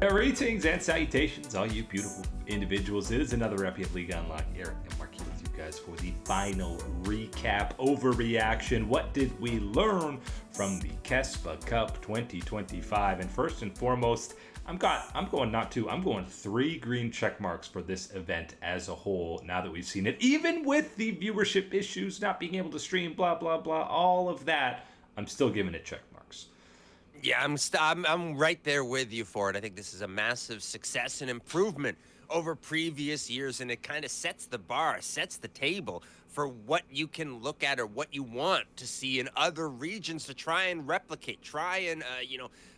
Greetings and salutations, all you beautiful individuals. It is another Epic League Unlock. Eric and Mark here with you guys for the final recap, overreaction. What did we learn from the Kespa Cup 2025? And first and foremost, I'm going 3 green check marks for this event as a whole. Now that we've seen it, even with the viewership issues, not being able to stream, blah blah blah, all of that, I'm still giving it check marks. Yeah, I'm right there with you for it. I think this is a massive success and improvement over previous years, and it kind of sets the bar, sets the table for what you can look at or what you want to see in other regions to try and replicate, try and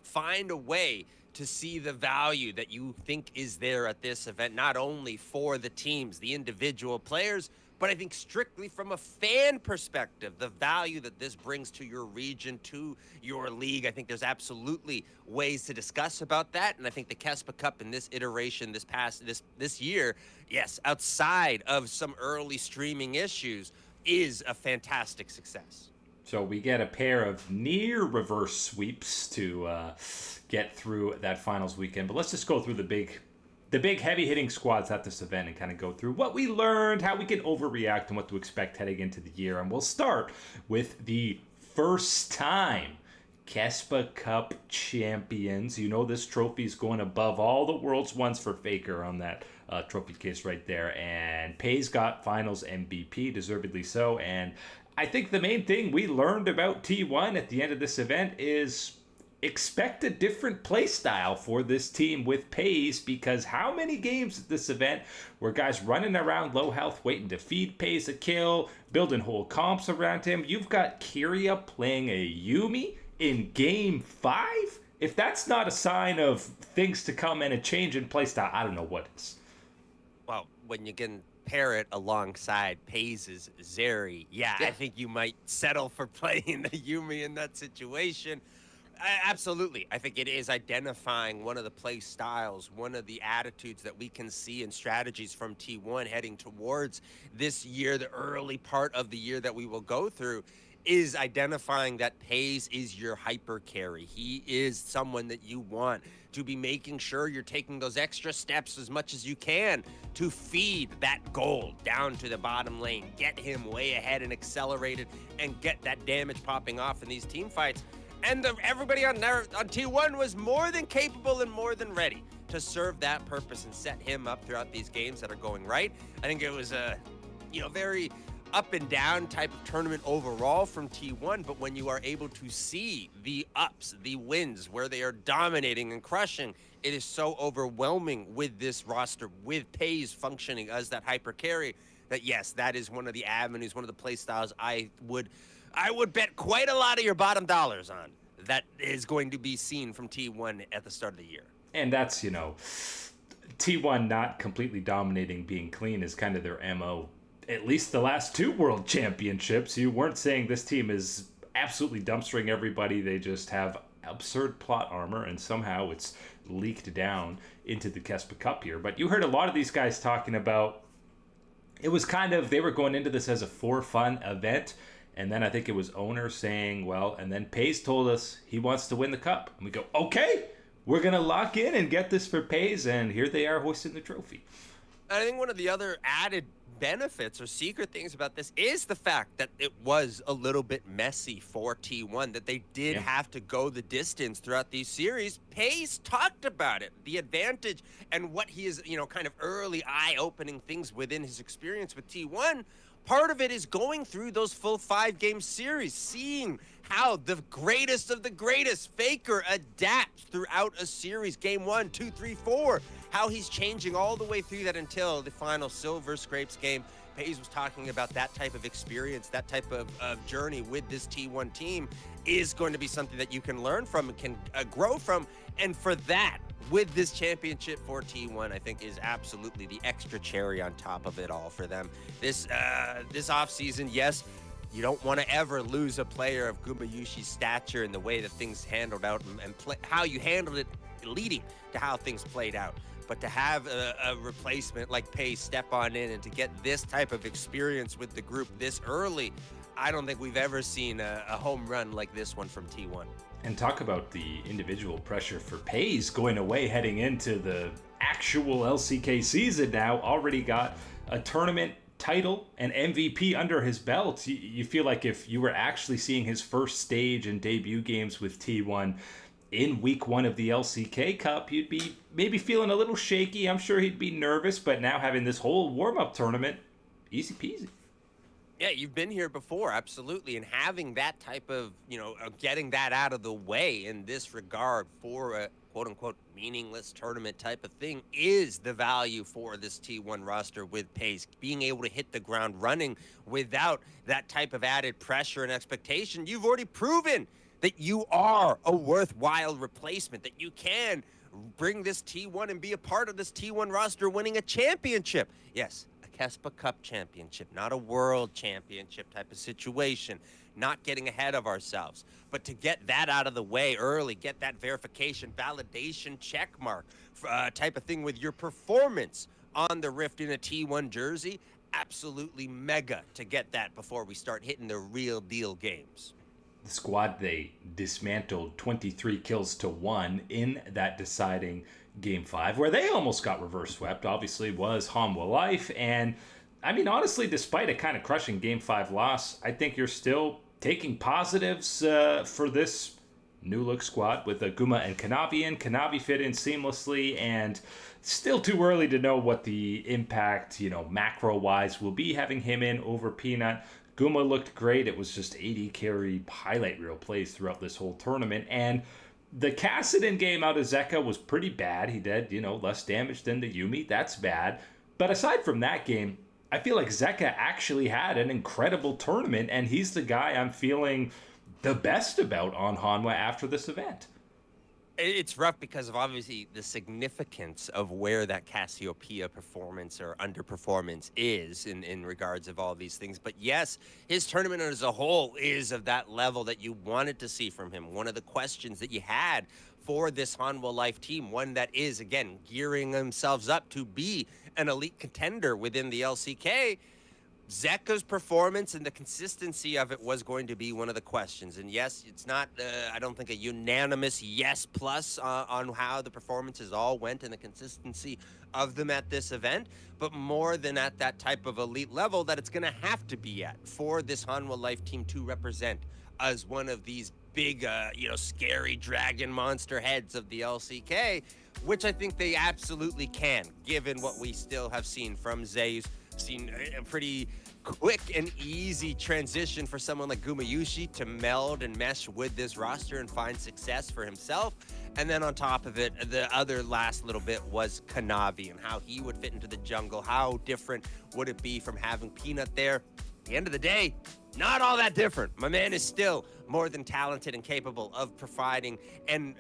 find a way to see the value that you think is there at this event, not only for the teams, the individual players, but I think strictly from a fan perspective, the value that this brings to your region, to your league. I think there's absolutely ways to discuss about that. And I think the Kespa Cup in this iteration, this year, yes, outside of some early streaming issues, is a fantastic success. So we get a pair of near reverse sweeps to get through that finals weekend. But let's just go through the big heavy-hitting squads at this event and kind of go through what we learned, how we can overreact, and what to expect heading into the year. And we'll start with the first time Kespa Cup champions. You know this trophy is going above all the world's ones for Faker on that trophy case right there. And Pays got finals MVP, deservedly so. And I think the main thing we learned about T1 at the end of this event is expect a different play style for this team with Pays, because how many games at this event were guys running around low health waiting to feed Pays a kill, building whole comps around him? You've got Kyria playing a Yuumi in game 5. If that's not a sign of things to come and a change in play style, I don't know what is. Well, when you can pair it alongside Pays' Zeri, I think you might settle for playing the Yuumi in that situation. Absolutely. I think it is identifying one of the play styles, one of the attitudes that we can see in strategies from T1 heading towards this year, the early part of the year that we will go through, is identifying that Pays is your hyper carry. He is someone that you want to be making sure you're taking those extra steps as much as you can to feed that gold down to the bottom lane, get him way ahead and accelerated, and get that damage popping off in these team fights. And everybody on T1 was more than capable and more than ready to serve that purpose and set him up throughout these games that are going right. I think it was a very up and down type of tournament overall from T1, but when you are able to see the ups, the wins, where they are dominating and crushing, it is so overwhelming with this roster, with Pays functioning as that hyper carry, that yes, that is one of the avenues, one of the play styles I would bet quite a lot of your bottom dollars on that is going to be seen from T1 at the start of the year. And that's, T1 not completely dominating, being clean is kind of their MO. At least the last 2 world championships, you weren't saying this team is absolutely dumpstering everybody. They just have absurd plot armor, and somehow it's leaked down into the Kespa Cup here. But you heard a lot of these guys talking about, it was kind of, they were going into this as a for fun event. And then I think it was owner saying, well, and then Pays told us he wants to win the cup. And we go, okay, we're going to lock in and get this for Pays. And here they are hoisting the trophy. I think one of the other added benefits or secret things about this is the fact that it was a little bit messy for T1, that they did have to go the distance throughout these series. Pays talked about it, the advantage and what he is, kind of early eye-opening things within his experience with T1. Part of it is going through those full 5-game series, seeing how the greatest of the greatest, Faker, adapts throughout a series. Game 1, 2, 3, 4. How he's changing all the way through that until the final Silver Scrapes game. Pays was talking about that type of experience, that type of journey with this T1 team is going to be something that you can learn from and can grow from. And for that, with this championship for T1, I think is absolutely the extra cherry on top of it all for them. This offseason, yes, you don't want to ever lose a player of Gumayushi's stature and the way that things handled out and how you handled it leading to how things played out. But to have a replacement like Pays step on in and to get this type of experience with the group this early, I don't think we've ever seen a home run like this one from T1. And talk about the individual pressure for Pays going away heading into the actual LCK season now. Already got a tournament title and MVP under his belt. You feel like if you were actually seeing his first stage and debut games with T1 in week 1 of the LCK Cup, you'd be maybe feeling a little shaky. I'm sure he'd be nervous, but now having this whole warm-up tournament, easy peasy. Yeah, you've been here before, absolutely. And having that type of, getting that out of the way in this regard for a quote unquote meaningless tournament type of thing is the value for this T1 roster with Pace. Being able to hit the ground running without that type of added pressure and expectation. You've already proven that you are a worthwhile replacement, that you can bring this T1 and be a part of this T1 roster winning a championship. Yes. Kespa Cup championship, not a world championship type of situation, not getting ahead of ourselves. But to get that out of the way early, get that verification, validation, check mark type of thing with your performance on the Rift in a T1 jersey, absolutely mega to get that before we start hitting the real deal games. The squad, they dismantled 23 kills to 1 in that deciding Game 5, where they almost got reverse swept, obviously, was Hanwha Life. And, I mean, honestly, despite a kind of crushing Game 5 loss, I think you're still taking positives for this new-look squad with Guma and Kanavi in. Kanavi fit in seamlessly, and still too early to know what the impact, macro-wise will be having him in over Peanut. Guma looked great. It was just 80 carry highlight reel plays throughout this whole tournament. And the Kassadin game out of Zeka was pretty bad. He did, less damage than the Yuumi. That's bad. But aside from that game, I feel like Zeka actually had an incredible tournament, and he's the guy I'm feeling the best about on Hanwha after this event. It's rough because of obviously the significance of where that Cassiopeia performance or underperformance is in regards of all these things. But yes, his tournament as a whole is of that level that you wanted to see from him. One of the questions that you had for this Hanwha Life team, one that is, again, gearing themselves up to be an elite contender within the LCK, Zeka's performance and the consistency of it was going to be one of the questions. And yes, it's not, I don't think, a unanimous yes plus on how the performances all went and the consistency of them at this event, but more than at that type of elite level that it's going to have to be at for this Hanwha Life team to represent as one of these big, scary dragon monster heads of the LCK, which I think they absolutely can, given what we still have seen from Zeus. Seen a pretty quick and easy transition for someone like Gumayushi to meld and mesh with this roster and find success for himself. And then on top of it, the other last little bit was Kanavi and how he would fit into the jungle. How different would it be from having Peanut there? At the end of the day, not all that different. My man is still more than talented and capable of providing and,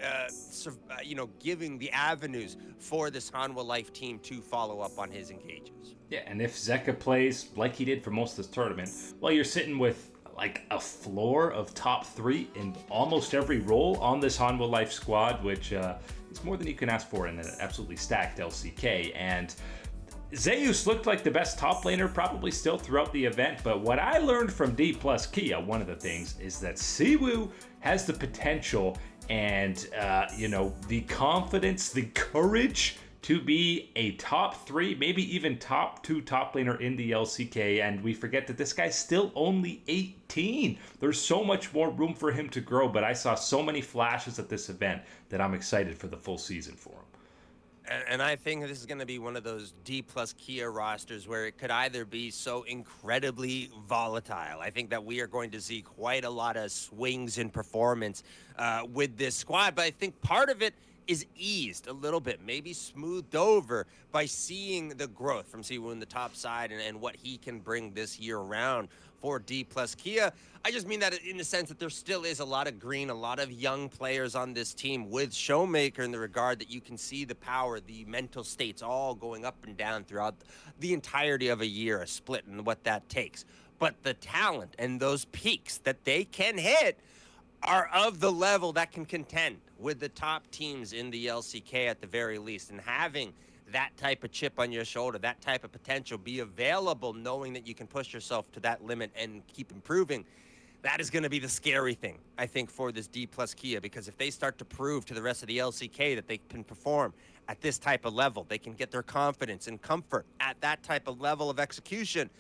giving the avenues for this Hanwha Life team to follow up on his engagements. Yeah, and if Zeka plays like he did for most of this tournament, well, you're sitting with like a floor of top 3 in almost every role on this Hanwha Life squad, which is more than you can ask for in an absolutely stacked LCK. And Zeus looked like the best top laner probably still throughout the event, but what I learned from D plus Kia, one of the things, is that Siwoo has the potential and, the confidence, the courage to be a top 3, maybe even top 2 top laner in the LCK, and we forget that this guy's still only 18. There's so much more room for him to grow, but I saw so many flashes at this event that I'm excited for the full season for him. And I think this is going to be one of those D plus Kia rosters where it could either be so incredibly volatile. I think that we are going to see quite a lot of swings in performance with this squad, but I think part of it is eased a little bit, maybe smoothed over by seeing the growth from Siwoo in the top side and what he can bring this year round for D plus Kia. I just mean that in the sense that there still is a lot of green, a lot of young players on this team with Showmaker in the regard that you can see the power, the mental states all going up and down throughout the entirety of a year, a split, and what that takes. But the talent and those peaks that they can hit are of the level that can contend with the top teams in the LCK at the very least. And having that type of chip on your shoulder, that type of potential be available, knowing that you can push yourself to that limit and keep improving, That is going to be the scary thing, I think, for this D plus Kia, because if they start to prove to the rest of the LCK that they can perform at this type of level, they can get their confidence and comfort at that type of level of execution,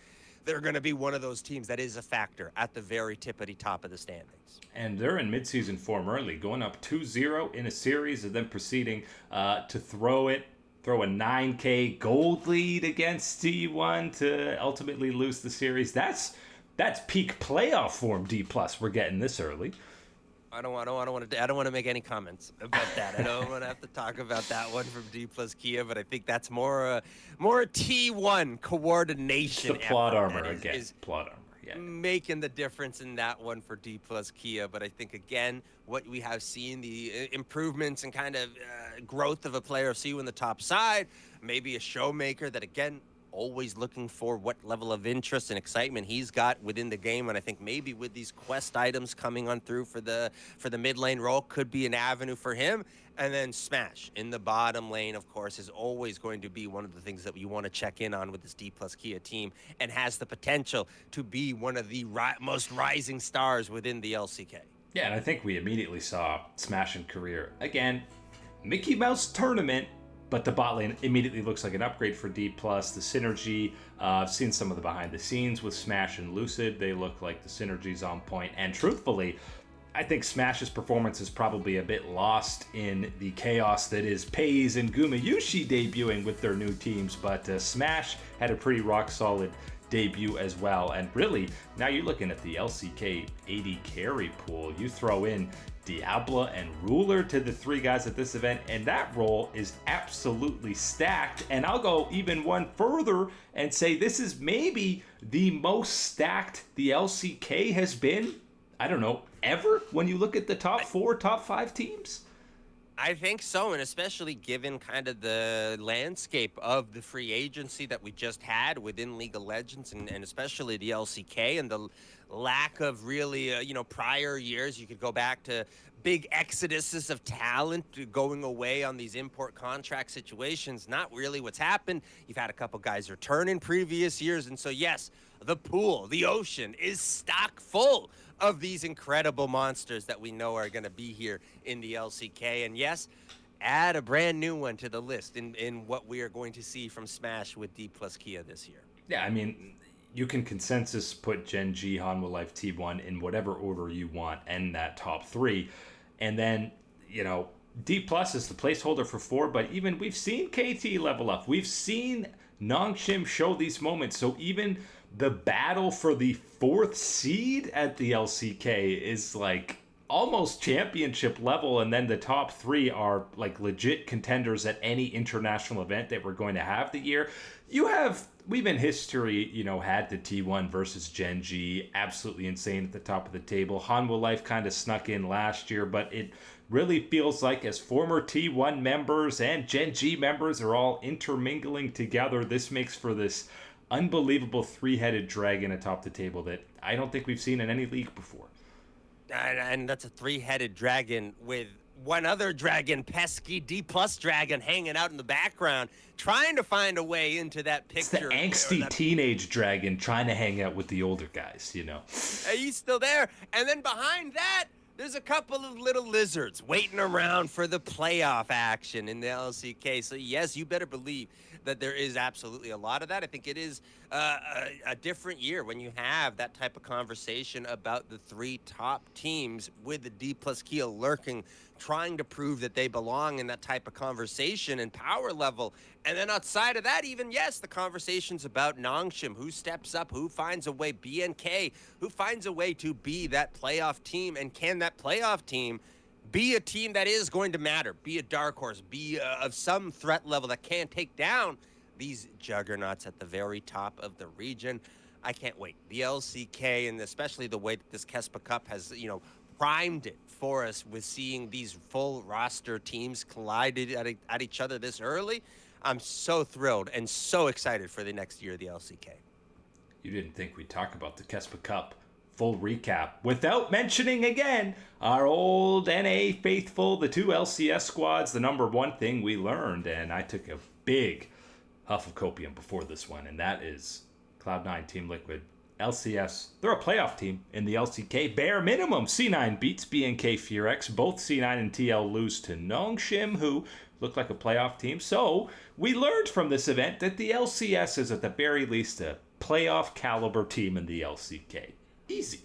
they're going to be one of those teams that is a factor at the very tippity top of the standings. And they're in midseason form early, going up 2-0 in a series and then proceeding to throw a 9K gold lead against T1 to ultimately lose the series. That's peak playoff form, D+. We're getting this early. I don't want to make any comments about that. I don't want to have to talk about that one from D plus Kia, but I think that's more T1 coordination. It's the plot armor again. Plot armor. Yeah. Making the difference in that one for D plus Kia. But I think, again, what we have seen, the improvements and kind of growth of a player of CU in the top side, maybe a showmaker that, again, always looking for what level of interest and excitement he's got within the game. And I think maybe with these quest items coming on through for the mid lane role could be an avenue for him. And then Smash in the bottom lane, of course, is always going to be one of the things that you want to check in on with this D plus Kia team, and has the potential to be one of the most rising stars within the LCK. Yeah, and I think we immediately saw Smash in career. Again, Mickey Mouse tournament, but the bot lane immediately looks like an upgrade for D+. The synergy, I've seen some of the behind the scenes with Smash and Lucid. They look like the synergy's on point. And truthfully, I think Smash's performance is probably a bit lost in the chaos that is FaZe and Gumayusi debuting with their new teams. But Smash had a pretty rock-solid debut as well. And really, now you're looking at the LCK AD carry pool. You throw in Diablo and Ruler to the three guys at this event, and that role is absolutely stacked. And I'll go even one further and say this is maybe the most stacked the LCK has been, I don't know, ever, when you look at the top 4, top 5 teams. I think so, and especially given kind of the landscape of the free agency that we just had within League of Legends, and especially the LCK, and the lack of really, prior years. You could go back to big exoduses of talent going away on these import contract situations. Not really what's happened. You've had a couple guys return in previous years, and so yes, the pool, the ocean is stock full of these incredible monsters that we know are going to be here in the LCK. And yes, add a brand new one to the list in what we are going to see from Smash with D plus Kia this year. Yeah, I mean, you can consensus put Gen G, Hanwha Life, T1 in whatever order you want and that top 3. And then, D plus is the placeholder for 4, but even we've seen KT level up. We've seen Nongshim show these moments. So even the battle for the 4th seed at the LCK is like almost championship level, and then the top 3 are like legit contenders at any international event that we're going to have the year. We've in history, had the T1 versus Gen G, absolutely insane at the top of the table. Hanwha Life kind of snuck in last year, but it really feels like as former T1 members and Gen G members are all intermingling together, this makes for this unbelievable 3-headed dragon atop the table that I don't think we've seen in any league before. And that's a 3-headed dragon with one other dragon, pesky D plus dragon, hanging out in the background, trying to find a way into that picture. It's the angsty teenage dragon trying to hang out with the older guys, He's still there. And then behind that, there's a couple of little lizards waiting around for the playoff action in the LCK. So yes, you better believe that there is absolutely a lot of that. I think it is a different year when you have that type of conversation about the 3 top teams with the D plus Kia lurking, trying to prove that they belong in that type of conversation and power level. And then outside of that, even, yes, the conversations about Nongshim, who steps up, who finds a way, BNK, who finds a way to be that playoff team, and can that playoff team be a team that is going to matter, be a dark horse, be of some threat level that can take down these juggernauts at the very top of the region. I can't wait. The LCK, and especially the way that this Kespa Cup has, primed it for us with seeing these full roster teams collided at each other this early. I'm so thrilled and so excited for the next year of the LCK. You didn't think we'd talk about the Kespa Cup full recap without mentioning again our old NA faithful, the 2 LCS squads, the number one thing we learned, and I took a big huff of copium before this one, and that is Cloud9 Team Liquid LCS, they're a playoff team in the LCK. Bare minimum, C9 beats BNK Furex. Both C9 and TL lose to Nongshim, who look like a playoff team. So we learned from this event that the LCS is at the very least a playoff caliber team in the LCK. Easy.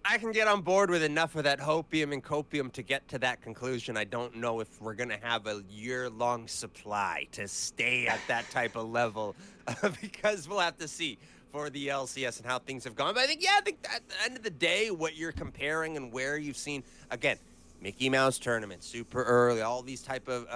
I can get on board with enough of that hopium and copium to get to that conclusion. I don't know if we're going to have a year-long supply to stay at that type of level because we'll have to see for the LCS and how things have gone. But I think at the end of the day, what you're comparing and where you've seen, again, Mickey Mouse tournament, super early, all these type of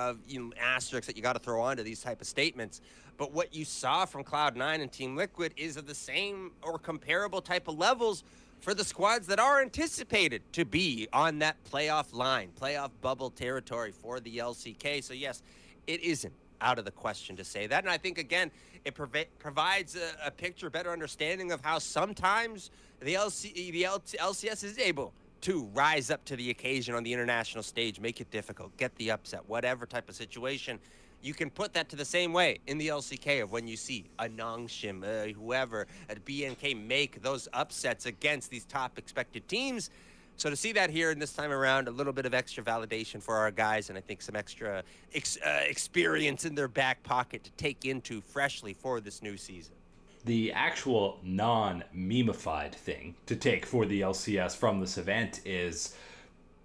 asterisks that you got to throw onto these type of statements. But what you saw from Cloud9 and Team Liquid is of the same or comparable type of levels for the squads that are anticipated to be on that playoff line, playoff bubble territory for the LCK. So yes, it isn't out of the question to say that. And I think, again, it provides a picture, better understanding of how sometimes the LCS is able to rise up to the occasion on the international stage, make it difficult, get the upset, whatever type of situation. You can put that to the same way in the LCK of when you see a Nongshim, whoever, at BNK make those upsets against these top expected teams. So to see that here in this time around, a little bit of extra validation for our guys, and I think some extra experience in their back pocket to take into freshly for this new season. The actual non-memified thing to take for the LCS from this event is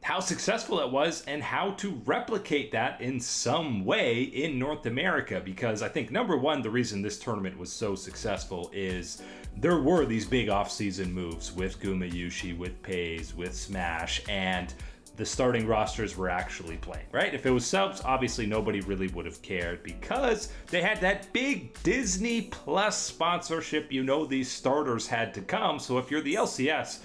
how successful it was and how to replicate that in some way in North America. Because I think, number one, the reason this tournament was so successful is there were these big off-season moves with Gumayushi, with Pays, with Smash, and the starting rosters were actually playing, right? If it was subs, obviously nobody really would have cared because they had that big Disney Plus sponsorship. You know, these starters had to come. So if you're the LCS,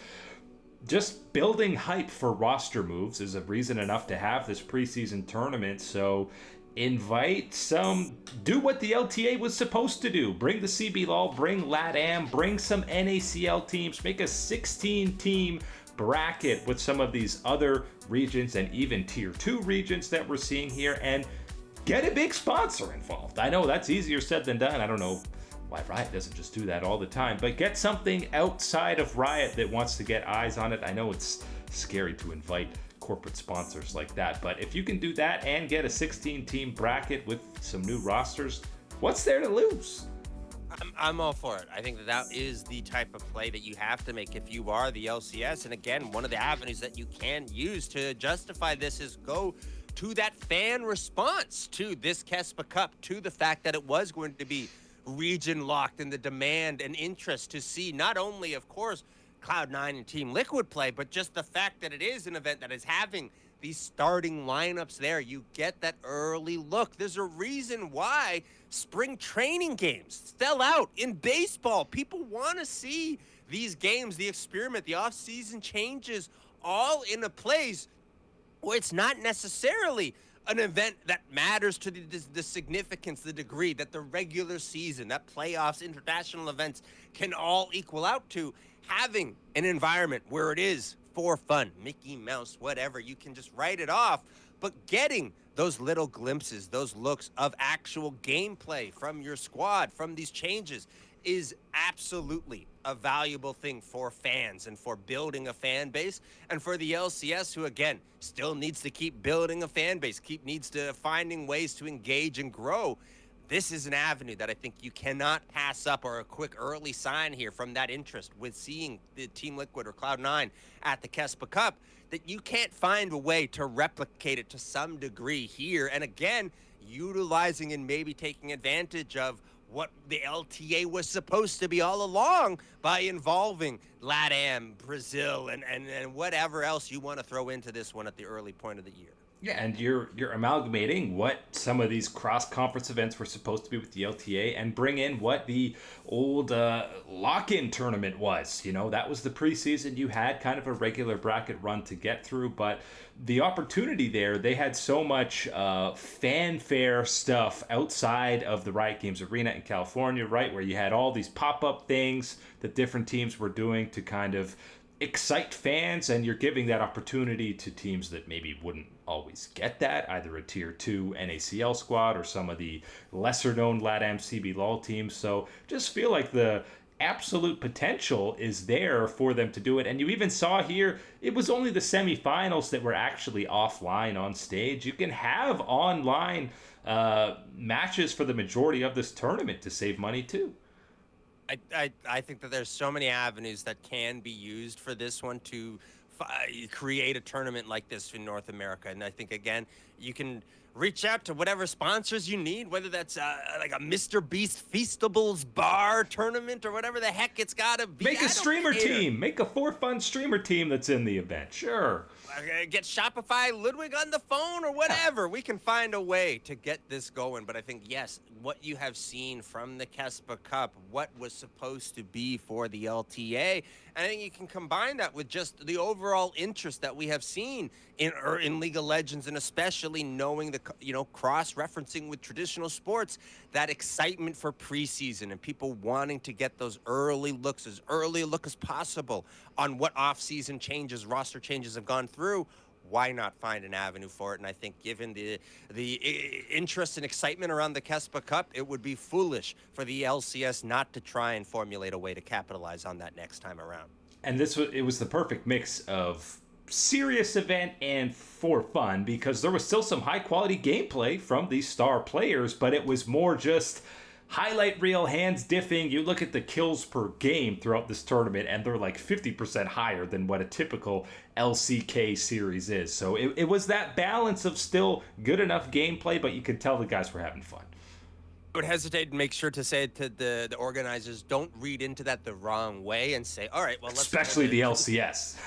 just building hype for roster moves is a reason enough to have this preseason tournament. So invite some, do what the LTA was supposed to do. Bring the CBLOL, bring LATAM, bring some NACL teams, make a 16-team bracket with some of these other regions and even tier 2 regions that we're seeing here, and get a big sponsor involved. I know that's easier said than done. I don't know why Riot doesn't just do that all the time, but get something outside of Riot that wants to get eyes on it. I know it's scary to invite corporate sponsors like that, but if you can do that and get a 16-team bracket with some new rosters, what's there to lose? I'm all for it. I think that is the type of play that you have to make if you are the LCS. And again, one of the avenues that you can use to justify this is go to that fan response to this Kespa Cup, to the fact that it was going to be region locked and the demand and interest to see not only, of course, Cloud9 and Team Liquid play, but just the fact that it is an event that is having these starting lineups there. You get that early look. There's a reason why spring training games sell out in baseball. People want to see these games, the experiment, the off-season changes, all in a place where it's not necessarily an event that matters to the significance, the degree that the regular season, that playoffs, international events can all equal out to. Having an environment where it is for fun, Mickey Mouse, whatever, you can just write it off, but getting those little glimpses, those looks of actual gameplay from your squad, from these changes, is absolutely a valuable thing for fans and for building a fan base, and for the LCS, who again still needs to keep building a fan base, needs to finding ways to engage and grow. This is an avenue that I think you cannot pass up, or a quick early sign here from that interest with seeing the Team Liquid or Cloud9 at the Kespa Cup, that you can't find a way to replicate it to some degree here. And again, utilizing and maybe taking advantage of what the LTA was supposed to be all along by involving LATAM, Brazil, and whatever else you want to throw into this one at the early point of the year. Yeah, and you're amalgamating what some of these cross-conference events were supposed to be with the LTA and bring in what the old lock-in tournament was. You know, that was the preseason. You had kind of a regular bracket run to get through, but the opportunity there, they had so much fanfare stuff outside of the Riot Games Arena in California, right, where you had all these pop-up things that different teams were doing to kind of excite fans, and you're giving that opportunity to teams that maybe wouldn't always get that, either a tier 2 NACL squad or some of the lesser known LATAM CBLOL teams. So just feel like the absolute potential is there for them to do it. And you even saw here, it was only the semifinals that were actually offline on stage. You can have online matches for the majority of this tournament to save money too. I think that there's so many avenues that can be used for this one to create a tournament like this in North America. And I think, again, you can reach out to whatever sponsors you need, whether that's like a Mr. Beast Feastables bar tournament or whatever the heck it's got to be. Make a streamer team. Make a for fun streamer team that's in the event. Sure. Get Shopify Ludwig on the phone or whatever. We can find a way to get this going. But I think, yes, what you have seen from the Kespa Cup, what was supposed to be for the LTA, and I think you can combine that with just the overall interest that we have seen in League of Legends, and especially knowing the, cross-referencing with traditional sports, that excitement for preseason and people wanting to get those early looks, as early a look as possible on what off-season changes, roster changes have gone through. Why not find an avenue for it? And I think given the interest and excitement around the Kespa Cup, it would be foolish for the LCS not to try and formulate a way to capitalize on that next time around. And it was the perfect mix of serious event and for fun, because there was still some high quality gameplay from these star players, but it was more just highlight reel, hands diffing. You look at the kills per game throughout this tournament, and they're like 50% higher than what a typical LCK series is. So it was that balance of still good enough gameplay, but you could tell the guys were having fun. I would hesitate and make sure to say to the organizers, don't read into that the wrong way and say, all right, well, let's... Especially the LCS.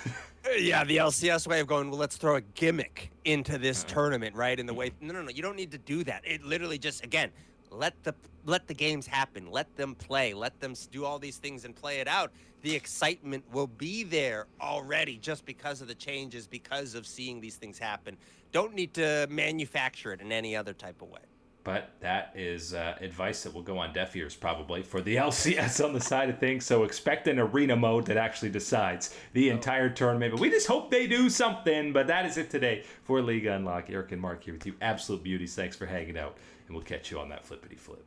Yeah, the LCS way of going, well, let's throw a gimmick into this tournament, right? In the way... No, you don't need to do that. It literally just, again... Let the games happen. Let them play. Let them do all these things and play it out. The excitement will be there already just because of the changes, because of seeing these things happen. Don't need to manufacture it in any other type of way. But that is advice that will go on deaf ears probably for the LCS on the side of things. So expect an arena mode that actually decides the entire tournament. But we just hope they do something. But that is it today for League Unlock. Eric and Mark here with you. Absolute beauties. Thanks for hanging out. And we'll catch you on that flippity flip.